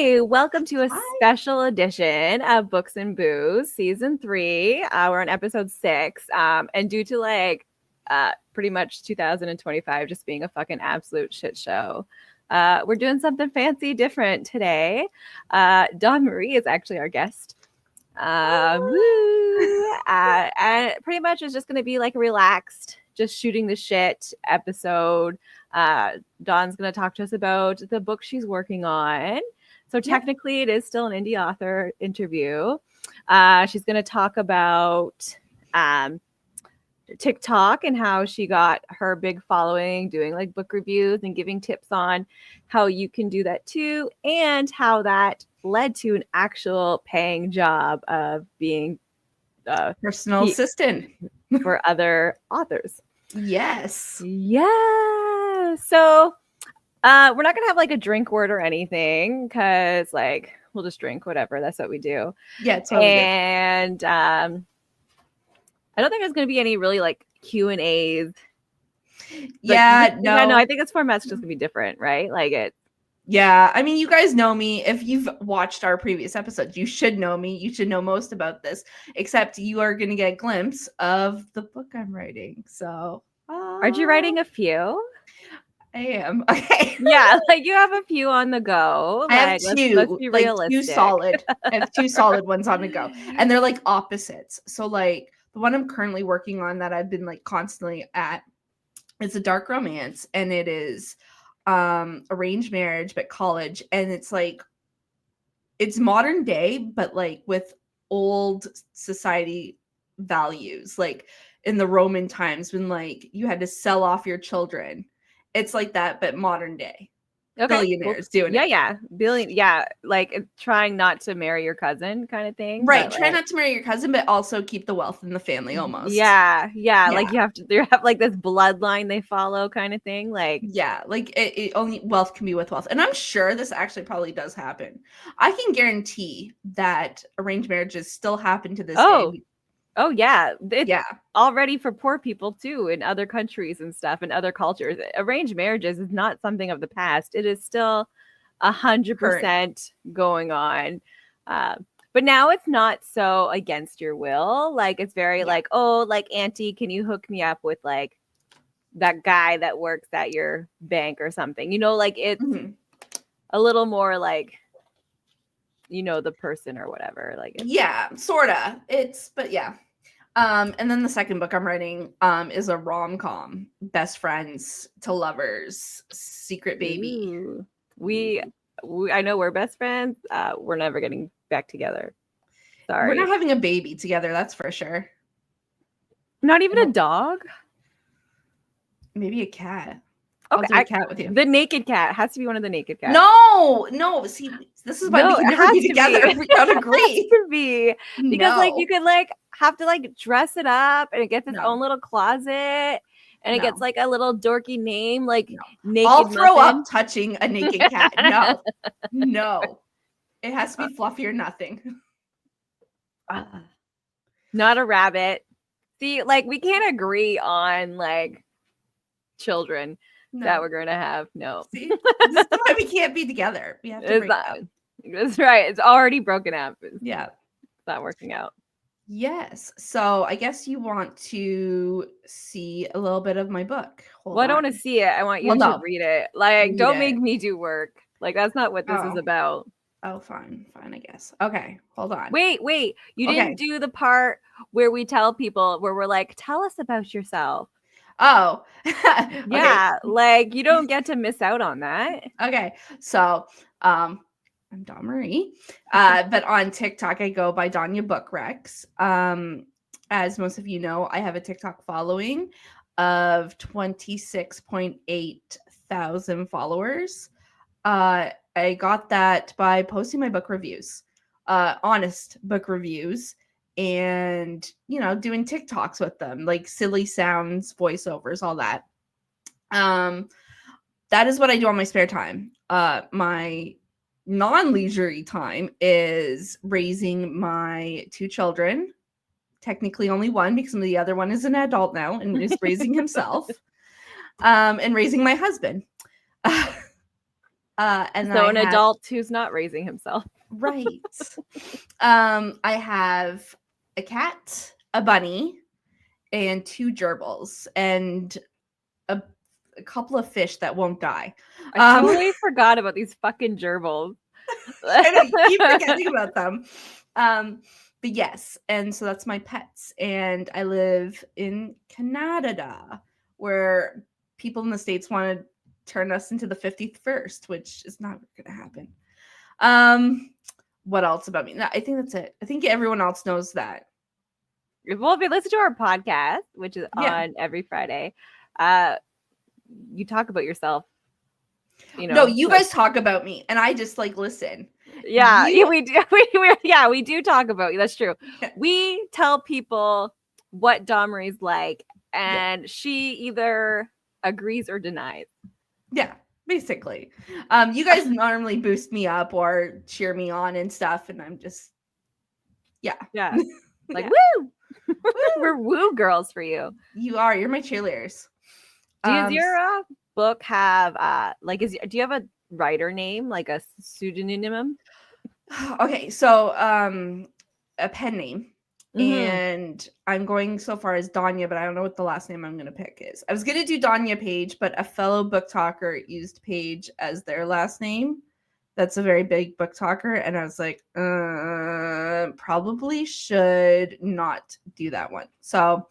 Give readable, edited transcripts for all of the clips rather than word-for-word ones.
Hey, welcome to a Hi. special edition of Books and Booze, Season 3. We're on episode 6. And due to pretty much 2025 just being a fucking absolute shit show, we're doing something fancy different today. Dawn Marie is actually our guest. Woo! And pretty much it's just going to be like a relaxed, just shooting the shit episode. Dawn's going to talk to us about the book she's working on. So technically, it is still an indie author interview. She's going to talk about TikTok and how she got her big following doing like book reviews and giving tips on how you can do that too, and how that led to an actual paying job of being Personal assistant for other authors. Yes. Yeah. So we're not gonna have like a drink word or anything because like we'll just drink whatever. That's what we do. Yeah, it's what we do. And I don't think there's gonna be any really like Q&As. Yeah, no. I think this format's just gonna be different, right? Like it. Yeah, I mean, you guys know me. If you've watched our previous episodes, you should know me. You should know most about this, except you are going to get a glimpse of the book I'm writing. So, Aren't you writing a few? I am. Okay. Yeah, like you have a few on the go. I have two. Let's be realistic. Two solid. I have two solid ones on the go, and they're like opposites. So, like the one I'm currently working on that I've been like constantly at, it's a dark romance, and it is arranged marriage but college, and it's like it's modern day but like with old society values, like in the Roman times when like you had to sell off your children. It's like that but modern day. Okay, Billionaires doing it. Yeah, billion. Yeah, like trying not to marry your cousin kind of thing. Right, try not to marry your cousin but also keep the wealth in the family almost. Yeah, like you have like this bloodline they follow kind of thing. Like like it only wealth can be with wealth, and I'm sure this actually probably does happen. I can guarantee that arranged marriages still happen to this day. Oh yeah, it's Yeah, already for poor people too in other countries and stuff and other cultures. Arranged marriages is not something of the past. It is still 100% going on. But now it's not so against your will. Like it's very like, oh, like auntie, can you hook me up with like that guy that works at your bank or something? You know, like it's a little more like, you know, the person or whatever. Like sorta. But yeah. And then the second book I'm writing is a rom-com, best friends to lovers, secret baby. Ooh. We I know we're best friends. We're never getting back together. Sorry. We're not having a baby together, that's for sure. Not even a dog? Maybe a cat. Okay, I'll do a cat with you. The naked cat has to be one of the naked cats. No. See, this is why we can never be together if we don't agree. It has to be. Because like you could like have to like dress it up and it gets its own little closet and it gets like a little dorky name like naked I'll throw muffin. up touching a naked cat. No. It has to be fluffy or nothing. Not a rabbit. See, like we can't agree on like children that we're going to have. No. See? This is why we can't be together. We have to break up. That's right. It's already broken up. It's not working out. Yes. So I guess you want to see a little bit of my book. I don't want to see it. I want you to read it. Like, don't make me do work. Like, that's not what this is about. Oh, fine, I guess. Okay, hold on. Wait. You didn't do the part where we tell people, where we're like, tell us about yourself. Oh. Yeah, like you don't get to miss out on that. Okay, so I'm Dawn Marie, but on TikTok I go by Danya Book Recs. As most of you know, I have a TikTok following of 26.8 thousand followers. I got that by posting my book reviews, honest book reviews, and doing TikToks with them, like silly sounds, voiceovers, all that. That is what I do on my spare time. My non-leisurey time is raising my two children, technically only one because the other one is an adult now and is raising himself, and raising my husband. And then So I an have adult who's not raising himself. right. I have a cat, a bunny, and 2 gerbils, and a, a couple of fish that won't die. I totally forgot about these fucking gerbils. I know you keep forgetting about them. But yes, and so that's my pets, and I live in Canada, where people in the States want to turn us into the 51st, which is not going to happen. What else about me? No, I think that's it. I think everyone else knows that. Well, if you listen to our podcast, which is Yeah. on every Friday, you talk about yourself. No, you guys talk about me, and I just like listen. Yeah, we do. We do talk about you. That's true. Yeah. We tell people what Domrie's like, and she either agrees or denies. Yeah, basically. You guys normally boost me up or cheer me on and stuff, and I'm just Yeah. Like, Yeah. woo! We're woo girls for you. You are. You're my cheerleaders. Does your book have do you have a writer name, like a pseudonym? Okay, so a pen name. Mm-hmm. And I'm going so far as Danya, but I don't know what the last name I'm going to pick is. I was going to do Danya Page, but a fellow book talker used Page as their last name. That's a very big book talker. And I was like, probably should not do that one. So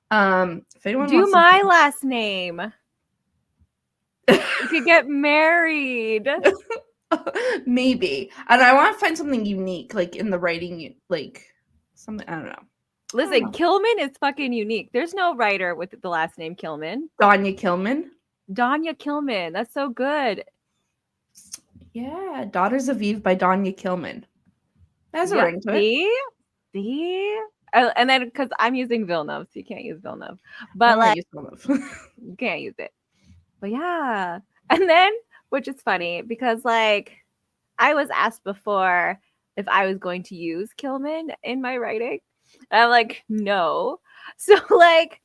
if anyone do wants my to last name. We could get married. maybe. And I want to find something unique, like in the writing, like something, I don't know. Listen, Kilman is fucking unique. There's no writer with the last name Kilman. Danya Kilman. Danya Kilman. That's so good. Yeah, Daughters of Eve by Danya Kilman. That's a ring to it. See? And then because I'm using Villeneuve, so you can't use Villeneuve. But you can't use it. But yeah. And then, which is funny, because like I was asked before if I was going to use Kilman in my writing. And I'm like, no. So like,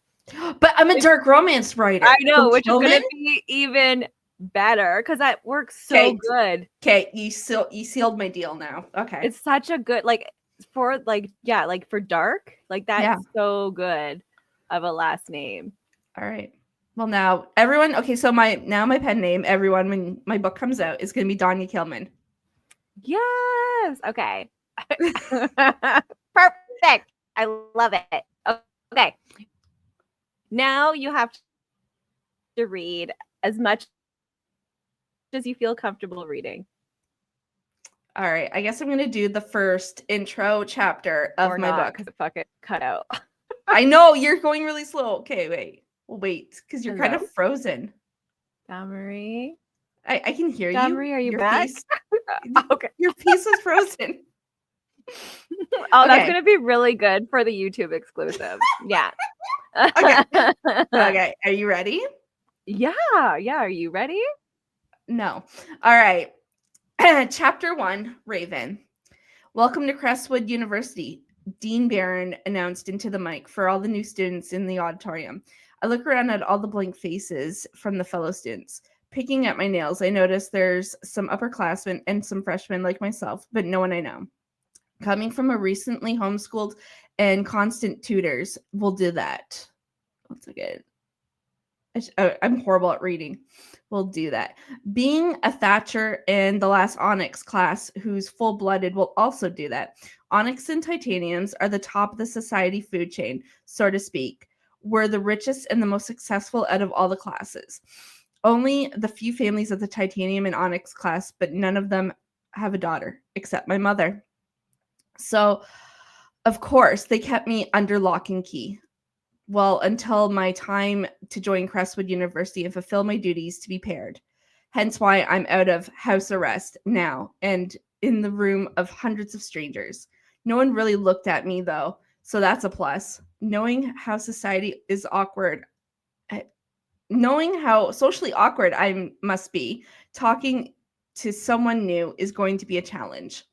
but I'm a dark romance writer. I know, so which Kilman? is gonna be even better because that works so good. Okay, you sealed my deal now. Okay. It's such a good for dark, like that's so good of a last name. All right. Well, now everyone, okay, so my pen name, everyone, when my book comes out, is gonna be Danya Kilman. Yes. Okay. Perfect. I love it. Okay. Now you have to read as much as you feel comfortable reading. All right. I guess I'm going to do the first intro chapter of my book. Because fuck it, cut out. I know you're going really slow. Okay, wait. Well, wait, because you're kind of frozen. Marie. I can hear you. Marie, are you back? Okay. Your piece is frozen. That's going to be really good for the YouTube exclusive. Yeah. Okay. Are you ready? Yeah. Are you ready? No. All right. Chapter 1, Raven. Welcome to Crestwood University, Dean Barron announced into the mic for all the new students in the auditorium. I look around at all the blank faces from the fellow students. Picking at my nails, I notice there's some upperclassmen and some freshmen like myself, but no one I know. Coming from a recently homeschooled and constant tutors will do that. Once again, I'm horrible at reading. We'll do that. Being a Thatcher in the last Onyx class who's full-blooded will also do that. Onyx and Titaniums are the top of the society food chain, so to speak. We're the richest and the most successful out of all the classes. Only the few families of the Titanium and Onyx class, but none of them have a daughter, except my mother. So, of course, they kept me under lock and key. Well, until my time to join Crestwood University and fulfill my duties to be paired. Hence why I'm out of house arrest now and in the room of hundreds of strangers. No one really looked at me, though, so that's a plus. Knowing how socially awkward I must be, talking to someone new is going to be a challenge.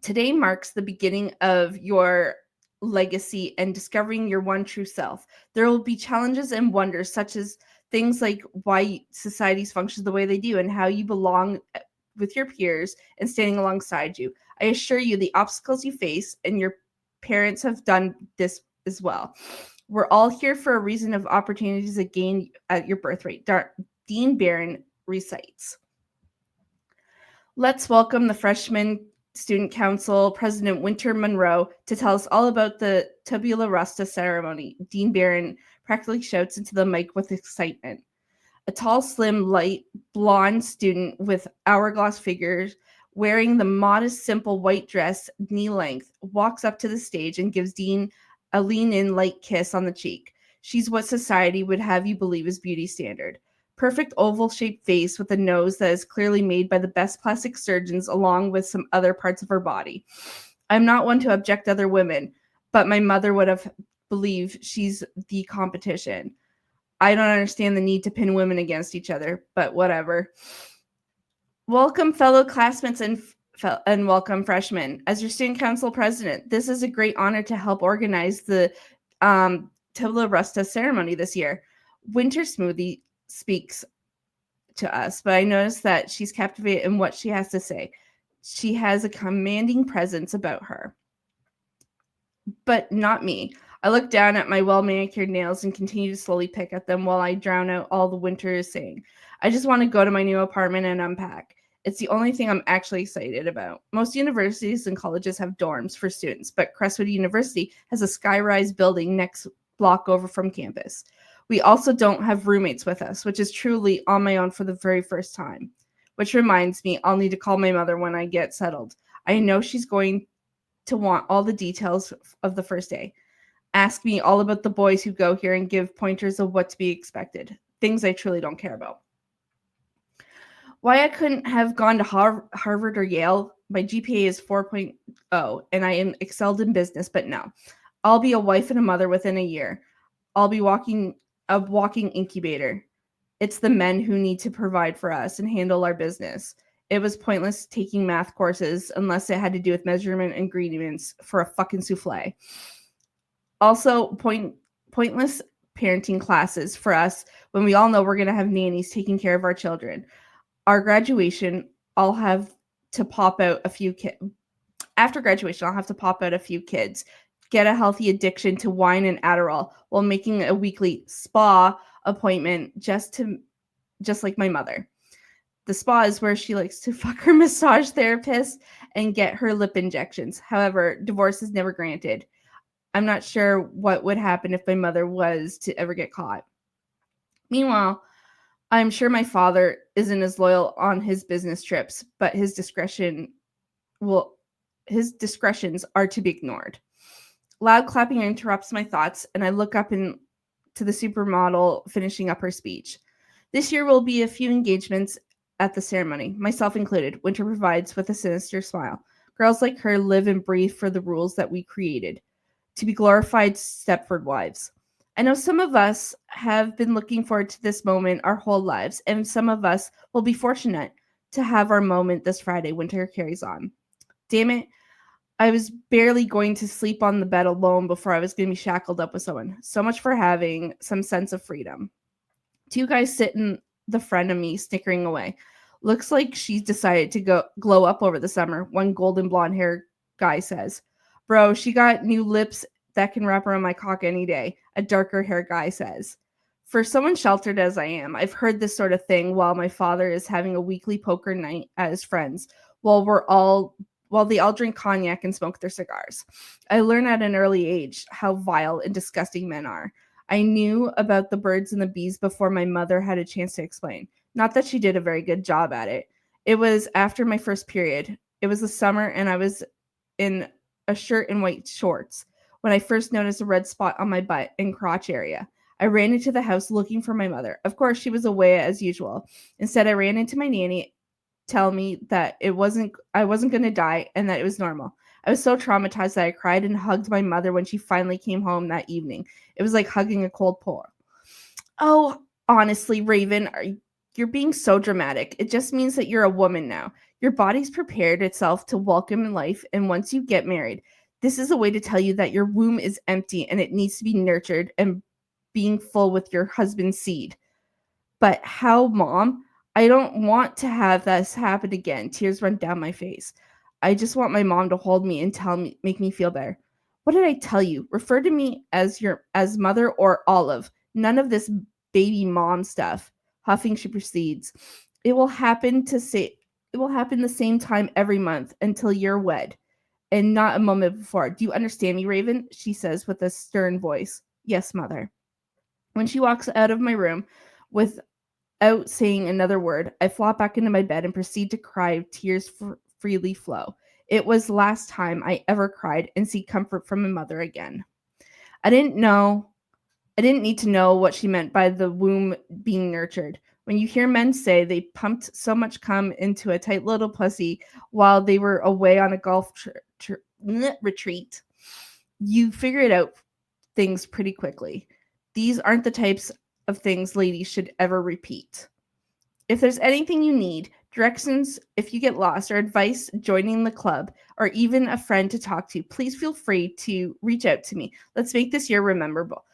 Today marks the beginning of your legacy and discovering your one true self. There will be challenges and wonders such as things like why societies function the way they do and how you belong with your peers and standing alongside you. I assure you, the obstacles you face and your parents have done this as well. We're all here for a reason of opportunities to gain at your birth rate. Dean Barron recites. Let's welcome the Freshman Student Council President Winter Monroe to tell us all about the Tabula Rasa ceremony. Dean Barron practically shouts into the mic with excitement. A tall, slim, light, blonde student with hourglass figures, wearing the modest, simple white dress, knee-length, walks up to the stage and gives Dean a lean-in, light kiss on the cheek. She's what society would have you believe is beauty standard. Perfect oval-shaped face with a nose that is clearly made by the best plastic surgeons along with some other parts of her body. I'm not one to object other women, but my mother would have believed she's the competition. I don't understand the need to pin women against each other, but whatever. Welcome, fellow classmates and welcome, freshmen. As your student council president, this is a great honor to help organize the Tabula Rasa ceremony this year. Winter Smoothie speaks to us, but I noticed that she's captivated in what she has to say. She has a commanding presence about her. But not me. I look down at my well-manicured nails and continue to slowly pick at them while I drown out all the Winter is saying. I just want to go to my new apartment and unpack. It's the only thing I'm actually excited about. Most universities and colleges have dorms for students, but Crestwood University has a sky-rise building next block over from campus. We also don't have roommates with us, which is truly on my own for the very first time. Which reminds me, I'll need to call my mother when I get settled. I know she's going to want all the details of the first day. Ask me all about the boys who go here and give pointers of what to be expected. Things I truly don't care about. Why I couldn't have gone to Harvard or Yale, my GPA is 4.0 and I am excelled in business, but no. I'll be a wife and a mother within a year. I'll be a walking incubator. It's the men who need to provide for us and handle our business. It was pointless taking math courses unless it had to do with measurement ingredients for a fucking souffle. Also, pointless parenting classes for us when we all know we're going to have nannies taking care of our children. Our graduation, I'll have to pop out a few kids. After graduation, I'll have to pop out a few kids, get a healthy addiction to wine and Adderall while making a weekly spa appointment just like my mother. The spa is where she likes to fuck her massage therapist and get her lip injections. However, divorce is never granted. I'm not sure what would happen if my mother was to ever get caught. Meanwhile, I'm sure my father isn't as loyal on his business trips, but his discretions are to be ignored. Loud clapping interrupts my thoughts, and I look up to the supermodel finishing up her speech. This year will be a few engagements at the ceremony, myself included. Winter provides with a sinister smile. Girls like her live and breathe for the rules that we created, to be glorified Stepford wives. I know some of us have been looking forward to this moment our whole lives, and some of us will be fortunate to have our moment this Friday. Winter carries on. Damn it, I was barely going to sleep on the bed alone before I was going to be shackled up with someone. So much for having some sense of freedom. Two guys sit in the front of me, snickering away. Looks like she's decided to glow up over the summer, one golden blonde hair guy says. Bro, she got new lips that can wrap around my cock any day, a darker hair guy says. For someone sheltered as I am, I've heard this sort of thing while my father is having a weekly poker night at his friends, while they all drink cognac and smoke their cigars. I learned at an early age how vile and disgusting men are. I knew about the birds and the bees before my mother had a chance to explain. Not that she did a very good job at it. It was after my first period. It was the summer and I was in a shirt and white shorts when I first noticed a red spot on my butt and crotch area. I ran into the house looking for my mother. Of course, she was away as usual. Instead, I ran into my nanny, tell me that I wasn't going to die and that it was normal. I was so traumatized that I cried and hugged my mother when she finally came home that evening. It was like hugging a cold pour. Oh, honestly, Raven, you're being so dramatic. It just means that you're a woman now. Your body's prepared itself to welcome life, and once you get married, this is a way to tell you that your womb is empty and it needs to be nurtured and being full with your husband's seed. But how, Mom? I don't want to have this happen again. Tears run down my face. I just want my mom to hold me and make me feel better. What did I tell you? Refer to me as mother or Olive. None of this baby mom stuff. Huffing, she proceeds. It will happen the same time every month until you're wed, and not a moment before. Do you understand me, Raven? She says with a stern voice. Yes, mother. When she walks out of my room without saying another word, I flop back into my bed and proceed to cry. Tears freely flow. It was the last time I ever cried and seek comfort from my mother again. I didn't need to know what she meant by the womb being nurtured. When you hear men say they pumped so much cum into a tight little pussy while they were away on a golf retreat, you figure it out things pretty quickly. These aren't the types of things ladies should ever repeat. If there's anything you need, directions if you get lost, or advice joining the club, or even a friend to talk to, please feel free to reach out to me. Let's make this year memorable.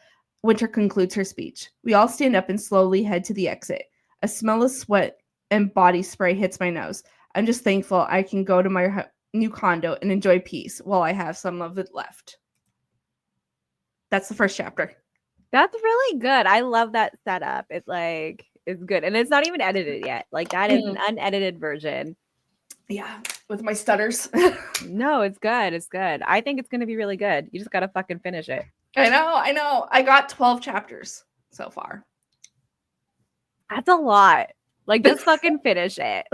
Winter concludes her speech. We all stand up and slowly head to the exit. A smell of sweat and body spray hits my nose. I'm just thankful I can go to my new condo and enjoy peace while I have some of it left. That's the first chapter. That's really good. I love that setup. It's like, it's good. And it's not even edited yet. Like, that is an unedited version. Yeah, with my stutters. No, it's good. It's good. I think it's going to be really good. You just got to fucking finish it. I know. I got 12 chapters so far. That's a lot. Like, just fucking finish it.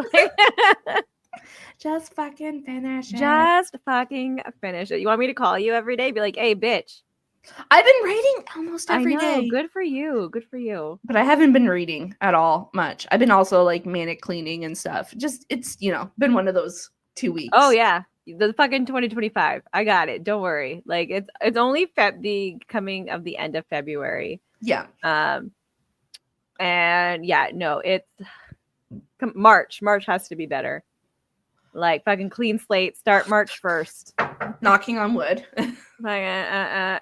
Just fucking finish it. Just fucking finish it. You want me to call you every day? Be like, hey, bitch. I've been reading almost every day. Good for you. Good for you. But I haven't been reading at all much. I've been also like manic cleaning and stuff. Just, it's, been one of those 2 weeks. Oh, yeah. The fucking 2025. I got it. Don't worry. Like, it's only the coming of the end of February. Yeah. And yeah, no, it's March. March has to be better. Like, fucking clean slate. Start March 1st. Knocking on wood. Like, Ow.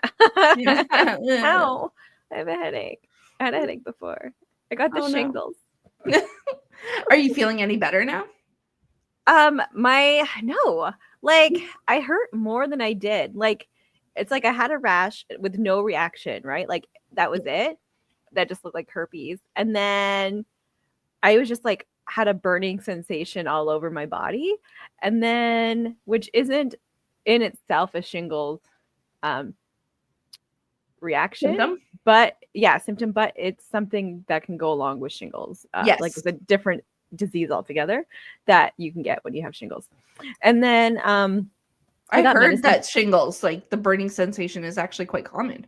I have a headache. I had a headache before. I got the shingles. Are you feeling any better now? No. Like, I hurt more than I did. Like, it's like I had a rash with no reaction, right? Like, that was it. That just looked like herpes. And then I was just like, had a burning sensation all over my body. And then, which isn't in itself a shingles reaction, symptom, but it's something that can go along with shingles. Yes. Like, it's a different disease altogether that you can get when you have shingles. And then I heard that shingles, like the burning sensation, is actually quite common.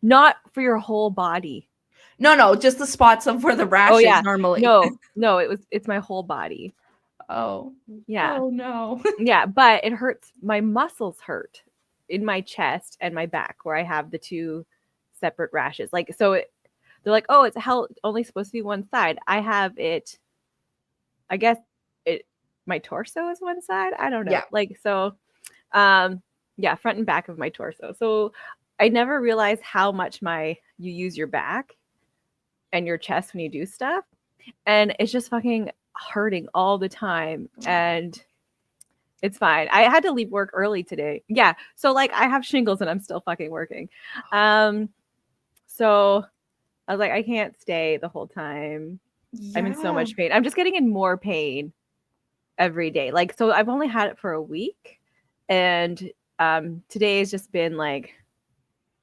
Not for your whole body. No, just the spots of where the rash is normally. No, it's my whole body. Oh. Yeah. Oh no. Yeah, but it hurts. My muscles hurt in my chest and my back where I have the two separate rashes. Like, so they're like, oh, it's only supposed to be one side. I have it. I guess my torso is one side. I don't know. Yeah. Like, so, front and back of my torso. So I never realized how much you use your back and your chest when you do stuff. And it's just fucking hurting all the time. And it's fine. I had to leave work early today. Yeah. So like, I have shingles and I'm still fucking working. So I was like, I can't stay the whole time. Yeah. I'm in so much pain. I'm just getting in more pain every day. Like, so I've only had it for a week. And today has just been like,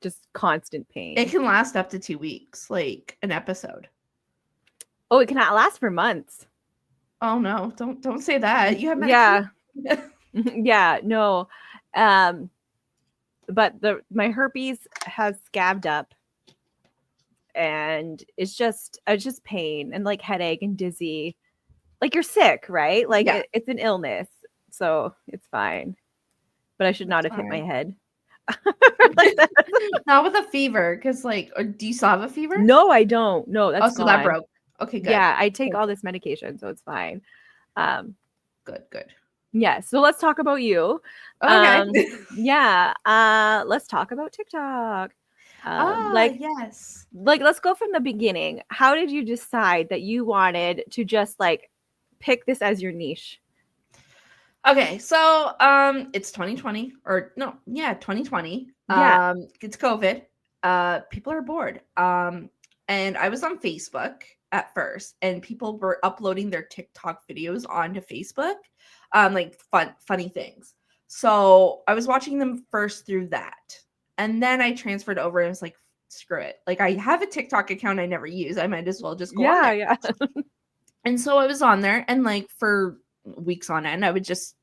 just constant pain. It can last up to 2 weeks, like an episode. Oh, it cannot last for months. Oh no, don't say that. You have medication? Yeah, no. But my herpes has scabbed up, and it's just pain and like headache and dizzy. Like, you're sick, right? Like, it's an illness, so it's fine. But I should not have hit my head. Not with a fever, because like, do you still have a fever? No, I don't. No, that's so that broke. Okay, good. Yeah, I take all this medication, so it's fine. Good. Yeah, so let's talk about you. Okay. Let's talk about TikTok. Like Yes. let's go from the beginning. How did you decide that you wanted to just like pick this as your niche? Okay, so it's 2020 or no, yeah, 2020. Yeah. It's COVID. People are bored. And I was on Facebook at first, and people were uploading their TikTok videos onto Facebook, like funny things. So I was watching them first through that, and then I transferred over and was like, screw it. Like I have a TikTok account I never use. I might as well just go on Yeah, there. yeah. And so I was on there, and like for weeks on end, I would just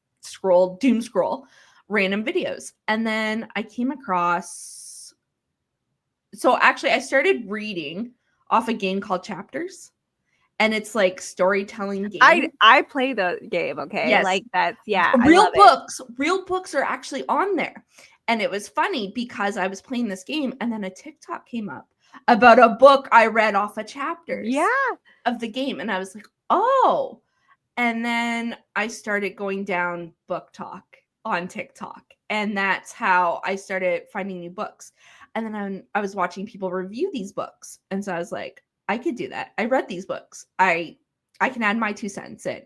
doom scroll random videos. And then I came across, so actually, I started reading off a game called Chapters, and it's like storytelling game. I play the game, okay? Yes, Like that's yeah, I love it. real books are actually on there. And it was funny because I was playing this game, and then a TikTok came up about a book I read off of Chapters Yeah. of the game. And I was like, oh. And then I started going down BookTok on TikTok. And that's how I started finding new books. And then I was watching people review these books. And so I was like, I could do that. I read these books. I can add my 2 cents in.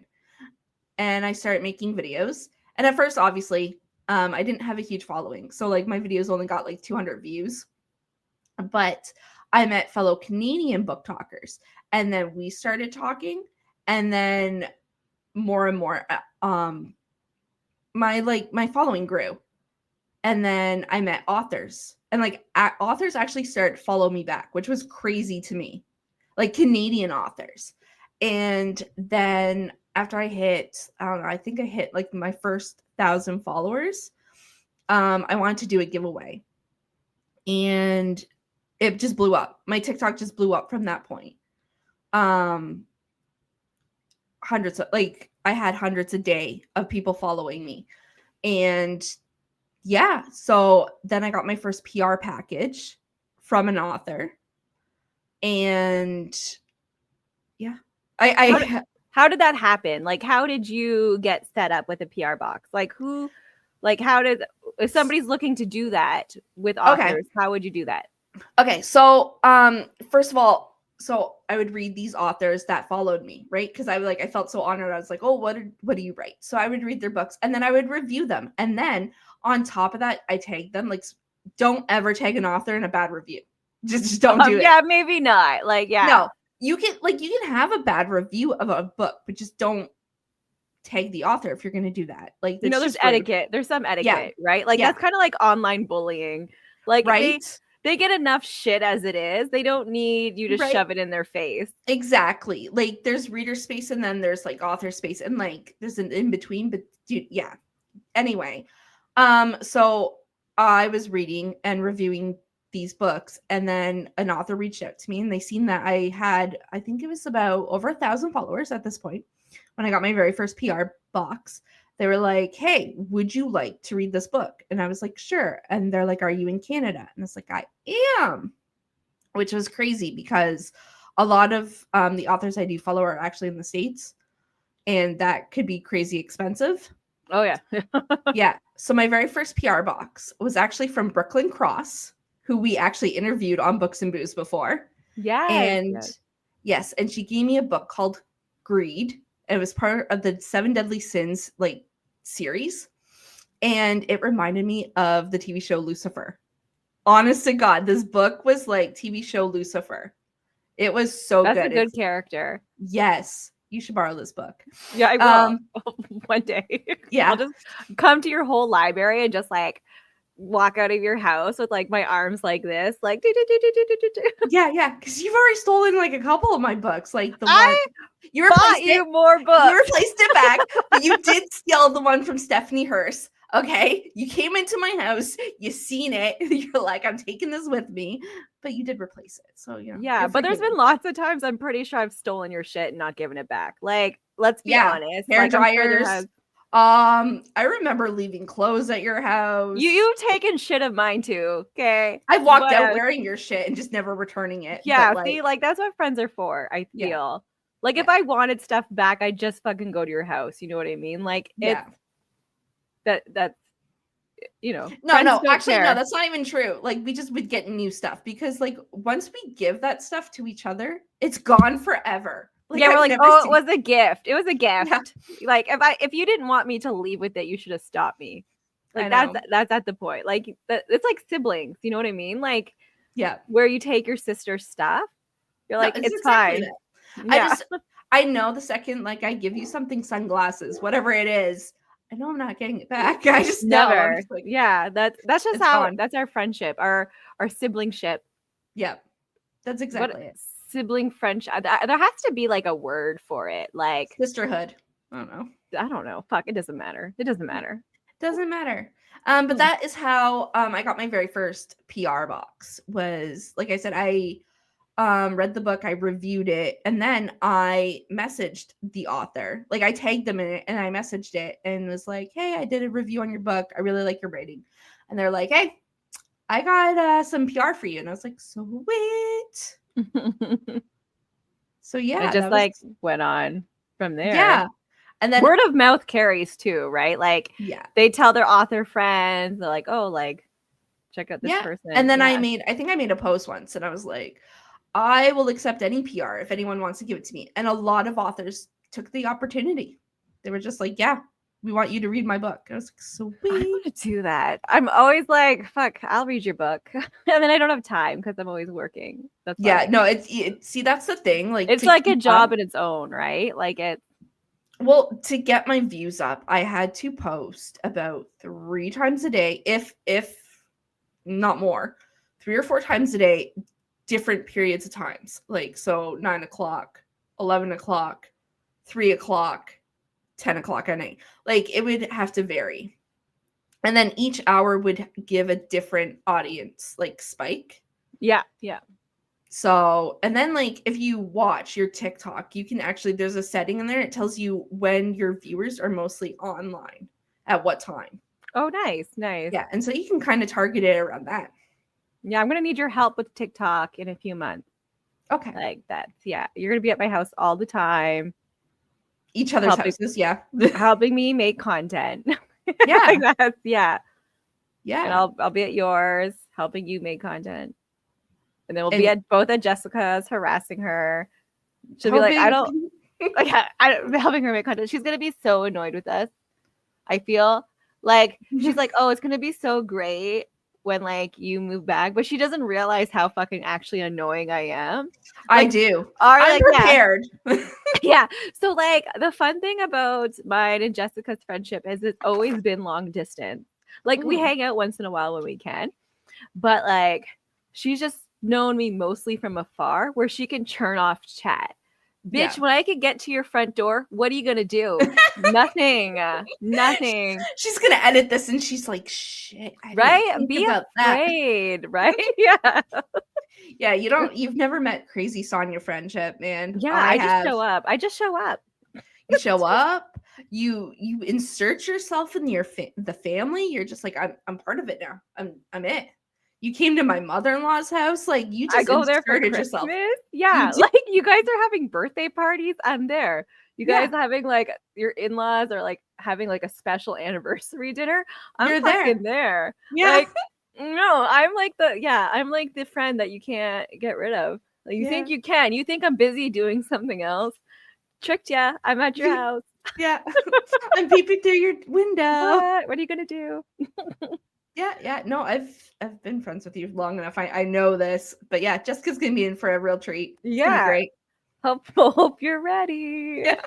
And I started making videos. And at first, obviously, I didn't have a huge following. So like my videos only got like 200 views. But I met fellow Canadian book talkers. And then we started talking. And then more and more my following grew, and then I met authors, and like authors actually started to follow me back, which was crazy to me, like Canadian authors. And then after I hit, I don't know, I think I hit like my first 1,000 followers, I wanted to do a giveaway, and it just blew up. My TikTok just blew up from that point. Hundreds of, like, I had hundreds a day of people following me. And yeah, so then I got my first PR package from an author. And yeah, How did that happen? Like how did you get set up with a PR box? Like who like how did if somebody's looking to do that with okay. authors, how would you do that? Okay, so first of all, so I would read these authors that followed me, right? Because I felt so honored. I was like, oh, what do you write? So I would read their books, and then I would review them. And then on top of that, I tagged them. Like, don't ever tag an author in a bad review. Just don't do it. Yeah, maybe not. Like, yeah. No, you can have a bad review of a book, but just don't tag the author if you're going to do that. Like, You know, there's etiquette. There's some etiquette, right? Like that's kind of like online bullying. Like right. They get enough shit as it is. They don't need you to shove it in their face. Exactly. Like there's reader space, and then there's like author space, and like there's an in between, but yeah. Anyway, so I was reading and reviewing these books, and then an author reached out to me, and they seen that I think it was about over 1,000 followers at this point when I got my very first PR box. They were like, hey, would you like to read this book? And I was like, sure. And they're like, are you in Canada? And it's like, I am, which was crazy because a lot of the authors I do follow are actually in the States, and that could be crazy expensive. Oh, yeah. Yeah. So my very first PR box was actually from Brooklyn Cross, who we actually interviewed on Books and Booze before. Yeah. And yes, and she gave me a book called Greed. It was part of the 7 Deadly Sins like series, and it reminded me of the TV show Lucifer. Honest to God, this book was like TV show Lucifer. It was so good. That's a good character. Yes, you should borrow this book. Yeah, I will one day. Yeah, I'll just come to your whole library and just like walk out of your house with like my arms like this, like yeah, because you've already stolen like a couple of my books, like the one you replaced more books. You replaced it back, but you did steal the one from Stephanie Hurst. Okay, you came into my house, you seen it, you're like, I'm taking this with me, but you did replace it. So yeah, but there's been lots of times I'm pretty sure I've stolen your shit and not given it back. Like, let's be honest. Hair like, dryers. I remember leaving clothes at your house. You've taken shit of mine too. Okay, I've walked out wearing your shit and just never returning it. Yeah, see, like that's what friends are for. I feel like if I wanted stuff back, I'd just fucking go to your house. You know what I mean? Like it's No, friends don't actually, no, care. that's not even true. Like, we just would get new stuff because, like, once we give that stuff to each other, it's gone forever. Like, Yeah, we're I've like, never oh, it seen. was a gift. It was a Yeah, gift. Like if you didn't want me to leave with it, you should have stopped me. I Like know. that's at the point. Like it's like siblings. You know what I mean? Like Yeah, where you take your sister's stuff, you're no, like, it's it's exactly fine. that. Yeah, I know the second, like, I give you something, sunglasses, whatever it is, I know I'm not getting it back. I just know. I'm never. just like, Yeah, that's just it's how gone. that's our friendship, our siblingship. Yeah, that's What exactly it. sibling friendship? There has to be like a word for it. Like Sisterhood. I don't know. I don't know. Fuck, it doesn't matter. It doesn't matter. Doesn't matter. But Hmm. that is how I got my very first PR box. Was, like I said, I read the book, I reviewed it, and then I messaged the author. Like, I tagged them in it and I messaged it and was like, "Hey, I did a review on your book. I really like your writing." And they're like, "Hey, I got some PR for you." And I was like, "Sweet." So It yeah, just that was, like went on from there. yeah. And then, Word of mouth carries too, right? Like yeah. they tell their author friends, they're like, "Oh, like check out this Yeah. And person." then Yeah. I think I made a post once and I was like, "I will accept any PR if anyone wants to give it to me." And a lot of authors took the opportunity. They were just like, "Yeah, we want you to read my book." I was like, I "Sweet." want to do that. I'm always like, "Fuck, I'll read your book." And then I don't have time because I'm always working. That's Yeah, why. no, see, that's the thing. Like, It's to like a keep up, job in its own, right? Like it well, to get my views up, I had to post about 3 times a day, if not more, 3 or 4 times a day, different periods of times. Like, so 9 o'clock, 11 o'clock, 3 o'clock, 10 o'clock at night. Like, it would have to vary. And then each hour would give a different audience, like, spike. yeah, yeah. So, and then, like, if you watch your TikTok, you can actually, there's a setting in there. It tells you when your viewers are mostly online at what time. Oh, nice, nice. Yeah. And so you can kind of target it around that. Yeah, I'm gonna need your help with TikTok in a few months. Okay. Like that. Yeah. You're gonna be at my house all the time, Each other's helping houses. Yeah. helping me make content. Yeah. Like that. Yeah. And Yeah. I'll be at yours, helping you make content. And then we'll be And at both at Jessica's, harassing her. She'll be like, I hoping. don't like helping her make content. She's gonna be so annoyed with us. I feel like she's like, oh, it's gonna be so great when like you move back, but she doesn't realize how fucking actually annoying I am. I Like, do. are I'm like, yeah, prepared. yeah. So like the fun thing about mine and Jessica's friendship is it's always been long distance. Like we Mm. hang out once in a while when we can, but like she's just known me mostly from afar where she can turn off chat. Yeah. Bitch, when I can get to your front door, what are you gonna do? Nothing. Nothing. She's gonna edit this and she's like, "Shit, I didn't Right? think Be about that." afraid, right? Yeah. Yeah, you've never met crazy Sonia friendship, man. Yeah, I I just have. show up. I just show up. You show up, you insert yourself in the family. You're just like, I'm part of it now. I'm it. You came to my mother-in-law's house, like, you I just go there for inserted yourself. Christmas. You Yeah, did. like you guys are having birthday parties, I'm there. You guys Yeah, having like your in-laws or like having like a special anniversary dinner, I'm you're there. fucking there. Yeah. Like, no, I'm like the friend that you can't get rid of. Like, you Yeah. think you can. You think I'm busy doing something else. Tricked ya. I'm at your house. Yeah. I'm peeping through your window. What are you gonna do? Yeah, yeah. No, I've been friends with you long enough. I know this. But yeah, Jessica's gonna be in for a real treat. It's gonna be Yeah. great. Hope you're ready. Yeah.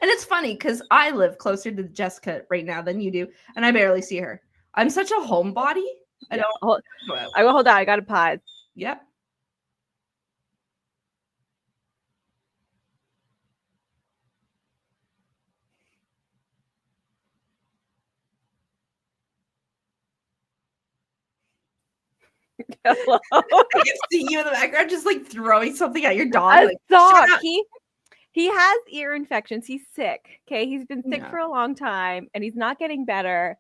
And it's funny because I live closer to Jessica right now than you do, and I barely see her. I'm such a homebody. I Yeah. don't Hold, go out. I will hold on. I got to pause. Yep. Hello. I can see you in the background just like throwing something at your dog. A Like, shut dog. up. He has ear infections. He's sick. Okay. He's been sick Yeah. for a long time and he's not getting better.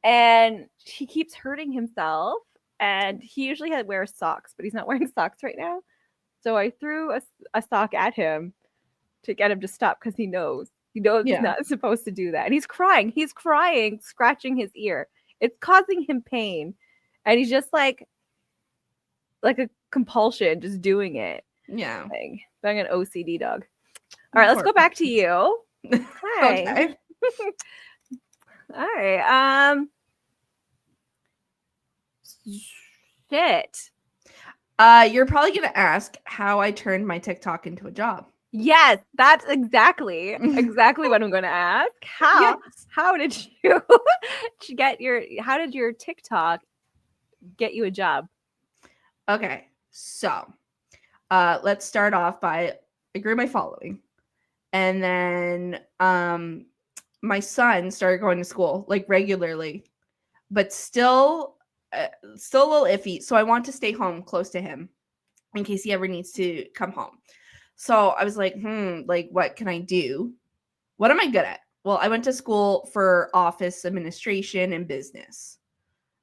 And he keeps hurting himself. And he usually wears socks, but he's not wearing socks right now. So I threw a sock at him to get him to stop because he knows. He knows he's Yeah. not supposed to do that. And he's crying. He's crying, scratching his ear. It's causing him pain. And he's just like a compulsion, just doing it. Yeah. Like being an OCD dog. All right, let's go back to you. Hi. Okay. All right. Shit. You're probably gonna ask how I turned my TikTok into a job. Yes, that's exactly what I'm going to ask. Yes. How did you how did your TikTok get you a job? Okay, so let's start off by I grew my following, and then my son started going to school like regularly, but still a little iffy. So I want to stay home close to him in case he ever needs to come home. So I was like, like what can I do? What am I good at? Well, I went to school for office administration and business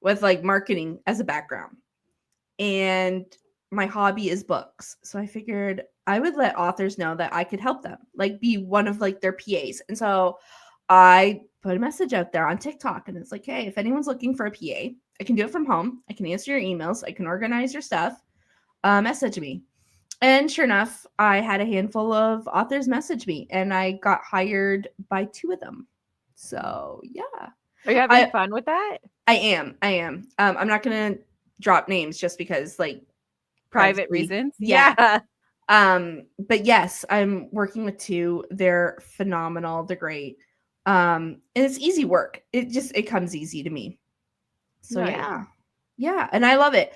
with like marketing as a background. And my hobby is books. So I figured I would let authors know that I could help them, like be one of like their PAs. And so I put a message out there on TikTok and it's like, hey, if anyone's looking for a PA, I can do it from home. I can answer your emails. I can organize your stuff. Message me. And sure enough, I had a handful of authors message me and I got hired by 2 of them. So yeah. Are you having fun with that? I am. I'm not gonna drop names just because like Private privacy. reasons? Yeah. But yes, I'm working with 2. They're phenomenal. They're great. And it's easy work. It comes easy to me. So Nice. yeah. Yeah, and I love it.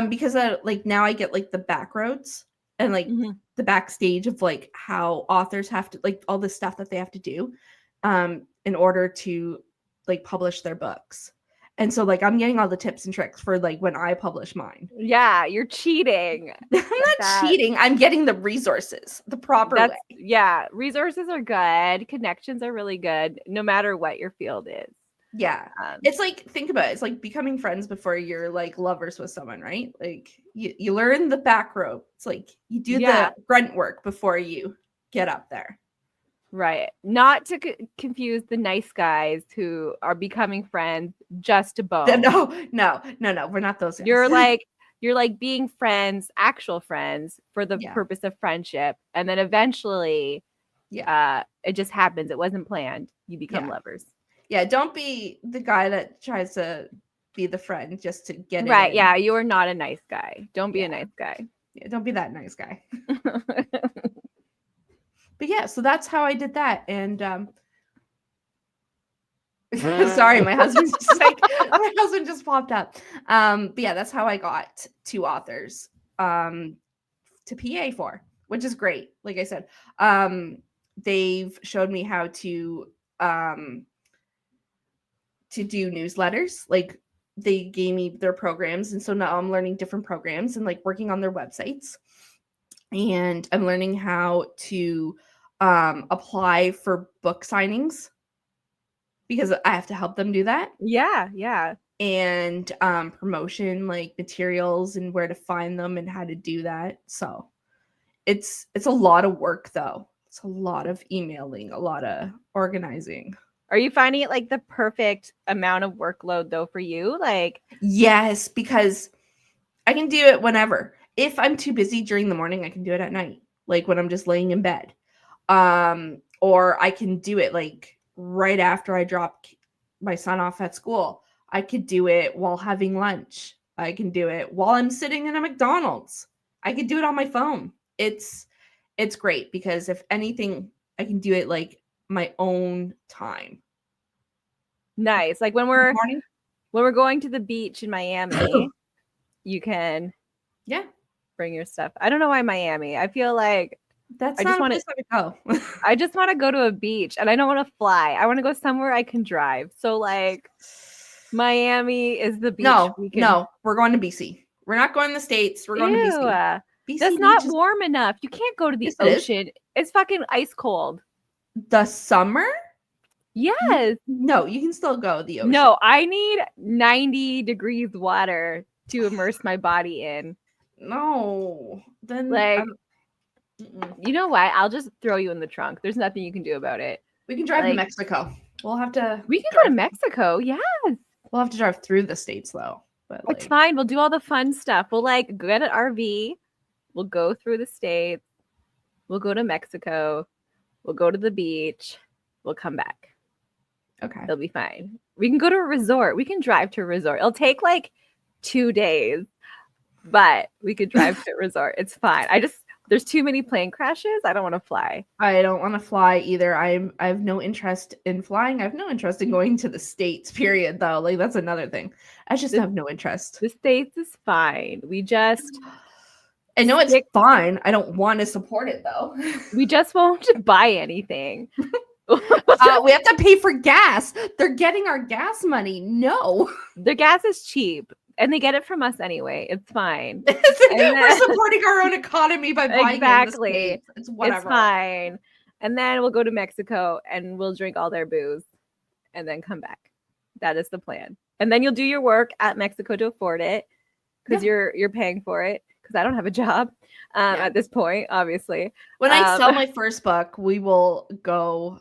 Because like now I get like the back roads and like the backstage of like how authors have to like all the stuff that they have to do in order to like publish their books. And so like I'm getting all the tips and tricks for like when I publish mine. Yeah, you're cheating. I'm not cheating. I'm getting the resources the proper way. Yeah, resources are good. Connections are really good, no matter what your field is. Yeah. It's like, think about it. It's like becoming friends before you're like lovers with someone, right? Like you learn the back row. It's like you do the grunt work before you get up there. Right. Not to confuse the nice guys who are becoming friends just to bone. No. We're not those guys. You're like being friends, actual friends for the purpose of friendship. And then eventually, it just happens. It wasn't planned. You become lovers. Yeah. Don't be the guy that tries to be the friend just to get it. Right. Yeah. You are not a nice guy. Don't be a nice guy. Yeah. Don't be that nice guy. But yeah, so that's how I did that. And sorry, my husband just popped up. But yeah, that's how I got 2 authors to PA for, which is great. Like I said, they've showed me how to do newsletters. Like they gave me their programs, and so now I'm learning different programs and like working on their websites. And I'm learning how to apply for book signings because I have to help them do that. Yeah. And promotion like materials and where to find them and how to do that. So it's a lot of work though. It's a lot of emailing, a lot of organizing. Are you finding it like the perfect amount of workload though for you? Like yes, because I can do it whenever. If I'm too busy during the morning, I can do it at night, like when I'm just laying in bed. Or I can do it like right after I drop my son off at school. I could do it while having lunch. I can do it while I'm sitting in a McDonald's. I could do it on my phone. It's great because if anything, I can do it like my own time. Nice. Like when we're going to the beach in Miami, you can bring your stuff. I don't know why Miami. I feel like I just want to go. I just want to go to a beach and I don't want to fly. I want to go somewhere I can drive. So like Miami is the beach. No, we're going to BC. We're not going to the States. We're going to BC. BC that's not warm enough. You can't go to the ocean. It's fucking ice cold. The summer? Yes. No, you can still go to the ocean. No, I need 90 degrees water to immerse my body in. No. Then like you know what? I'll just throw you in the trunk. There's nothing you can do about it. We can drive to Mexico. We'll have to. We can go to Mexico. Yes. We'll have to drive through the states though. But It's like, fine. We'll do all the fun stuff. We'll like get an RV. We'll go through the states. We'll go to Mexico. We'll go to the beach. We'll come back. okay. It'll be fine. We can go to a resort. We can drive to a resort. It'll take like 2 days, but we could drive to a resort. It's fine. There's too many plane crashes. I don't want to fly. I don't want to fly either. I have no interest in flying. I have no interest in going to the States, period, though. Like, that's another thing. I just have no interest. The States is fine. We just I know it's fine. I don't want to support it though. We just won't buy anything. We have to pay for gas. They're getting our gas money. No. Their gas is cheap. And they get it from us anyway. It's fine. We're supporting our own economy by buying exactly. It's whatever. It's fine. And then we'll go to Mexico and we'll drink all their booze and then come back. That is the plan. And then you'll do your work at Mexico to afford it because you're paying for it. Because I don't have a job at this point, obviously. When I sell my first book, we will go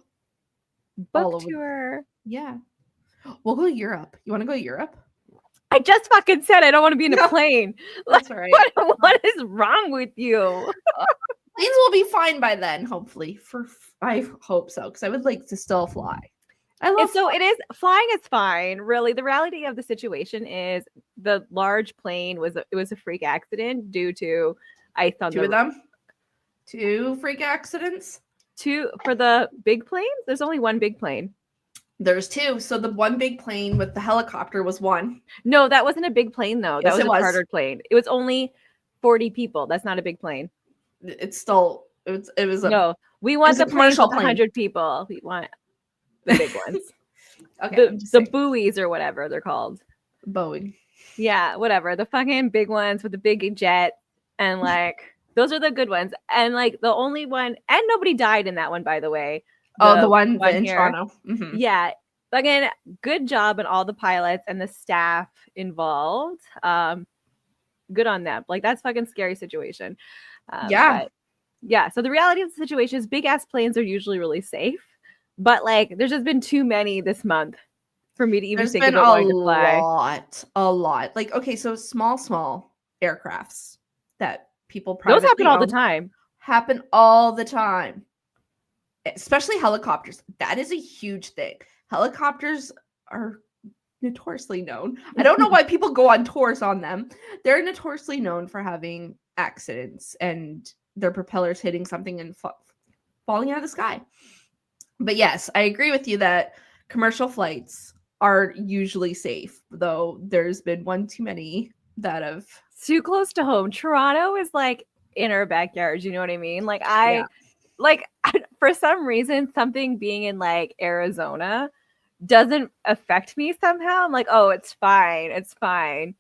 book tour. Yeah. We'll go to Europe. You want to go to Europe? I just fucking said I don't want to be in a plane. That's right. What is wrong with you? Planes will be fine by then, hopefully. I hope so, because I would like to still fly. It is flying is fine. Really, the reality of the situation is the large plane was a freak accident due to ice on two of them. 2 freak accidents. 2 for the big planes. There's only 1 big plane. There's 2. So the one big plane with the helicopter was 1. No, that wasn't a big plane though. Yes, that was a chartered plane. It was only 40 people. That's not a big plane. It's still it was no. We want the commercial plane with 100 people. We want the big ones. Okay, the buoys or whatever they're called. Boeing. Yeah, whatever. The fucking big ones with the big jet and like those are the good ones. And like the only one, and nobody died in that one, by the way. The one in Toronto. Mm-hmm. Yeah. Again, good job on all the pilots and the staff involved. Good on them. Like that's fucking scary situation. Yeah. So the reality of the situation is big ass planes are usually really safe. But like there's just been too many this month for me to even think about wanting to fly. A lot. Like, okay, so small aircrafts that people those happen all the time. Happen all the time. Especially helicopters. That is a huge thing. Helicopters are notoriously known. I don't know why people go on tours on them. They're notoriously known for having accidents and their propellers hitting something and falling out of the sky. But yes, I agree with you that commercial flights are usually safe, though there's been one too many that have too close to home. Toronto is like in our backyard. You know what I mean? Like for some reason, something being in like Arizona doesn't affect me somehow. I'm like, oh, it's fine. It's fine.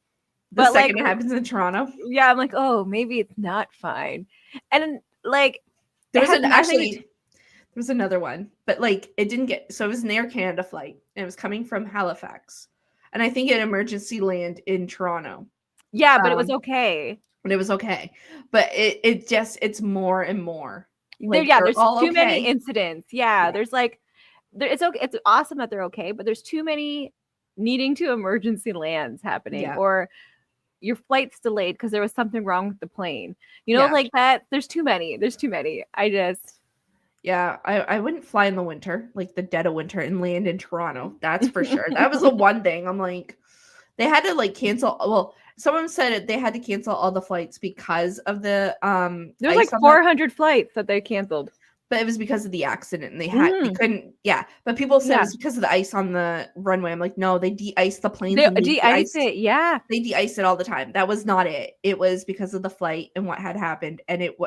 But second it happens in Toronto. Yeah, I'm like, oh, maybe it's not fine. And like there was another one, but like it didn't get, so it was an Air Canada flight and it was coming from Halifax. And I think it emergency land in Toronto. Yeah, but it was okay. But it was okay. But it's more and more. Like, there's too many incidents. Yeah, there's like, it's okay. It's awesome that they're okay, but there's too many needing to emergency lands happening or your flight's delayed because there was something wrong with the plane. You know, like that. There's too many. Yeah, I wouldn't fly in the winter, like the dead of winter, and land in Toronto. That's for sure. That was the one thing. I'm like, they had to like cancel. Well, someone said they had to cancel all the flights because of the There's like 400 flights that they canceled. But it was because of the accident, and they couldn't. Yeah, but people said it was because of the ice on the runway. I'm like, no, they de-ice the planes. They de-ice it. Yeah, they de-ice it all the time. That was not it. It was because of the flight and what had happened, and it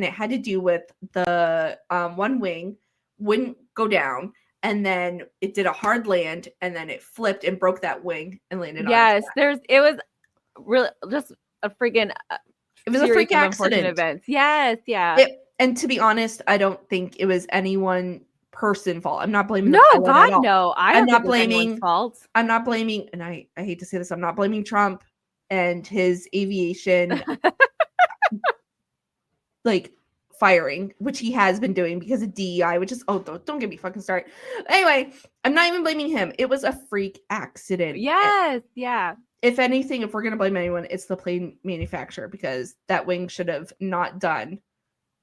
had to do with the one wing wouldn't go down, and then it did a hard land, and then it flipped and broke that wing and landed on its back. It was really just a freaking. It was a freak accident. Events. Yes, yeah. And to be honest, I don't think it was anyone person fault. I'm not blaming. No, God, no. I'm not blaming fault. I'm not blaming, and I hate to say this, I'm not blaming Trump and his aviation like firing, which he has been doing because of DEI, which is don't get me fucking started. Anyway, I'm not even blaming him. It was a freak accident. Yes, yeah. If anything, if we're gonna blame anyone, it's the plane manufacturer, because that wing should have not done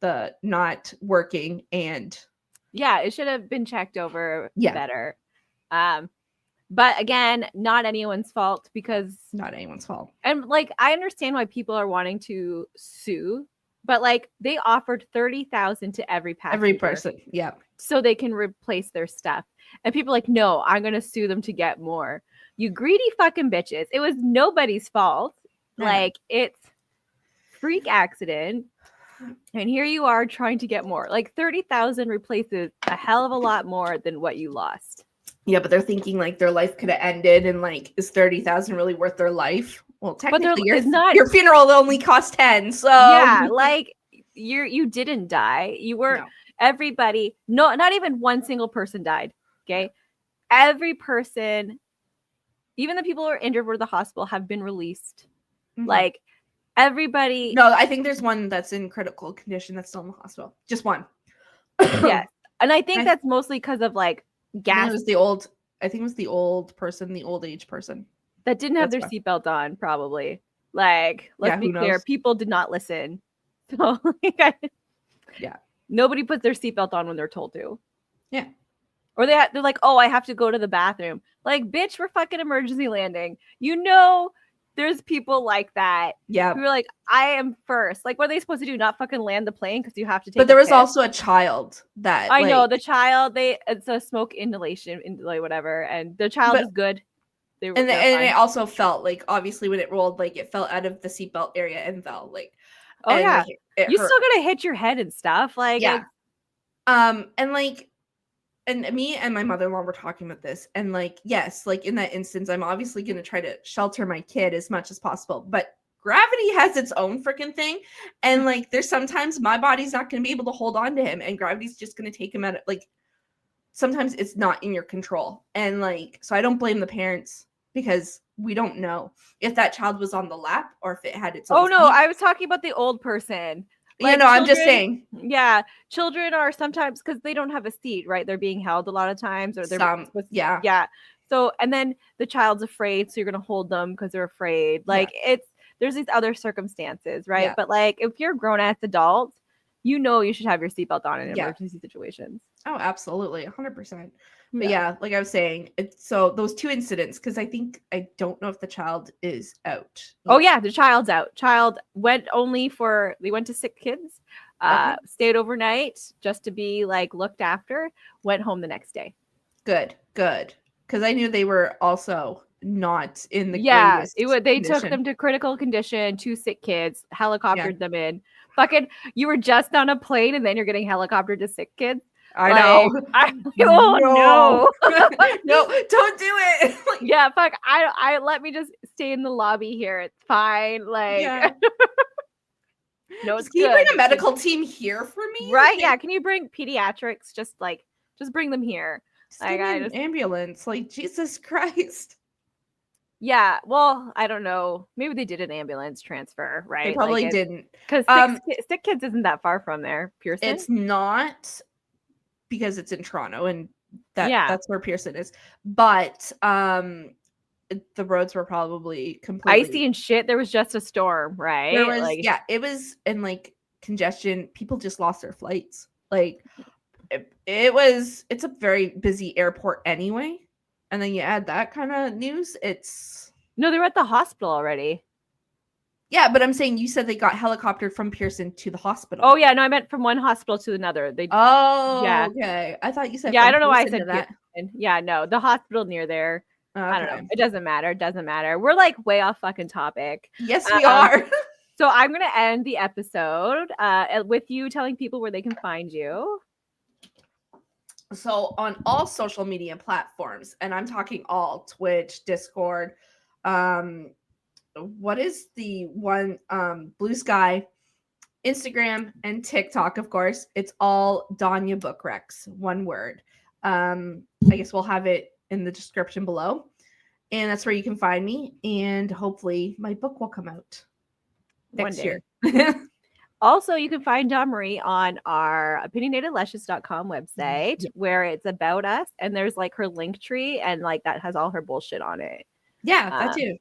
the not working, and Yeah, it should have been checked over Yeah. better. But again, not anyone's fault, because not anyone's fault. and like I understand why people are wanting to sue, but like they offered 30,000 to every passenger, Every person, yeah. so they can replace their stuff. And people are like, no, I'm gonna sue them to get more. You greedy fucking bitches. It was nobody's fault. Yeah. Like, it's freak accident. And here you are trying to get more. Like 30,000 replaces a hell of a lot more than what you lost. Yeah, but they're thinking like their life could have ended, and like, is 30,000 really worth their life? Well, technically, your funeral only cost 10. So yeah, like you didn't die. You were everybody. No, not even one single person died. Okay, every person, even the people who are injured were the hospital, have been released. Mm-hmm. Like everybody. No, I think there's one that's in critical condition that's still in the hospital. Just one. Yes, and I think that's mostly because of like gas. I think it was the old person, the old age person that didn't have their seatbelt on, probably. Like, let's be clear, people did not listen. So, yeah, nobody puts their seatbelt on when they're told to. Yeah, or they're like, oh, I have to go to the bathroom. Like, bitch, we're fucking emergency landing. You know, there's people like that. Yeah, who are like, I am first. Like, what are they supposed to do? Not fucking land the plane because you have to take. But there was also a child that I know the child. It's a smoke inhalation, like whatever, and the child is good. And it also felt like, obviously when it rolled, like it fell out of the seatbelt area and fell like. Oh yeah, you still gotta hit your head and stuff. Like and like. And me and my mother-in-law were talking about this, and like, yes, like in that instance, I'm obviously going to try to shelter my kid as much as possible, but gravity has its own freaking thing. And like, there's sometimes my body's not going to be able to hold on to him, and gravity's just going to take him out. Like, sometimes it's not in your control. And like, so I don't blame the parents, because we don't know if that child was on the lap or if it had its own. Oh no, I was talking about the old person. Like, I'm just saying. Yeah, children are sometimes, because they don't have a seat, right? They're being held a lot of times, or they're yeah. So, and then the child's afraid, so you're gonna hold them because they're afraid. Like there's these other circumstances, right? Yeah. But like, if you're a grown ass adult, you know you should have your seatbelt on in emergency situations. Oh, absolutely, 100%. But yeah, like I was saying, so those two incidents, because I don't know if the child is out. Oh yeah, the child's out. Child went they went to sick kids, stayed overnight just to be like looked after, went home the next day. Good. Because I knew they were also not in the greatest they took them to critical condition, 2 sick kids, helicoptered them in. Fucking, you were just on a plane and then you're getting helicoptered to sick kids. I know. No. No, don't do it. Yeah, fuck. I let me just stay in the lobby here. It's fine. Like, no, it's good. Can you bring a medical team here for me? Right? Yeah. Can you bring pediatrics? Just bring them here. Like, an ambulance. Like, Jesus Christ. Yeah. Well, I don't know. Maybe they did an ambulance transfer, right? They probably didn't. Because sick kids isn't that far from there, Pearson. It's not. Because it's in Toronto, and that's where Pearson is. But the roads were probably completely icy and shit. There was just a storm, right? There was, it was, and like congestion. People just lost their flights. Like it's a very busy airport anyway. And then you add that kind of news. No, they were at the hospital already. Yeah, but I'm saying, you said they got helicoptered from Pearson to the hospital. Oh yeah, no, I meant from one hospital to another. Okay. I thought you said. Yeah, I don't know why I said that. Yeah, no, the hospital near there. Okay. I don't know. It doesn't matter. We're like way off fucking topic. Yes, we are. So I'm gonna end the episode with you telling people where they can find you. So on all social media platforms, and I'm talking all: Twitch, Discord, what is the one, Blue Sky, Instagram, and TikTok, of course. It's all Danya Bookrex, one word. I guess we'll have it in the description below, and that's where you can find me, and hopefully my book will come out next year. Also, you can find Dawn Marie on our opinionatedlushes.com website where it's about us, and there's like her link tree, and like that has all her bullshit on it. Yeah, that too.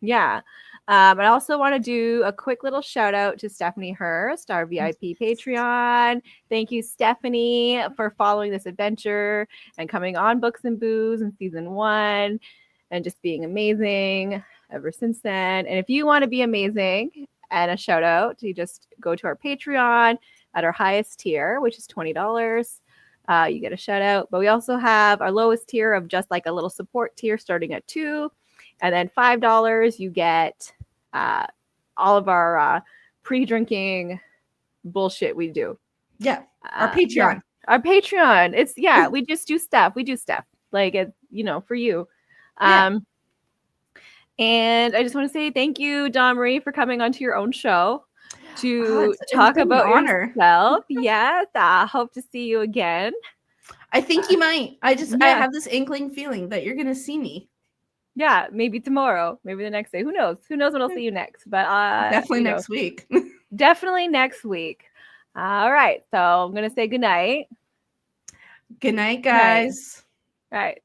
Yeah. I also want to do a quick little shout out to Stephanie Hurst, our VIP Patreon. Thank you, Stephanie, for following this adventure and coming on Books and Booze in season 1 and just being amazing ever since then. And if you want to be amazing and a shout out, you just go to our Patreon at our highest tier, which is $20. You get a shout out. But we also have our lowest tier of just like a little support tier starting at $2. And then $5, you get all of our pre-drinking bullshit we do. Yeah, our Patreon. Yeah, our Patreon. It's we just do stuff. We do stuff like it, for you. And I just want to say thank you, Dawn Marie, for coming onto your own show to talk about yourself. Yes, I hope to see you again. I think you might. I have this inkling feeling that you're gonna see me. Yeah, maybe tomorrow, maybe the next day. Who knows? Who knows when I'll see you next? But definitely next week. Definitely next week. All right. So I'm gonna say good night. Good night, guys. All right.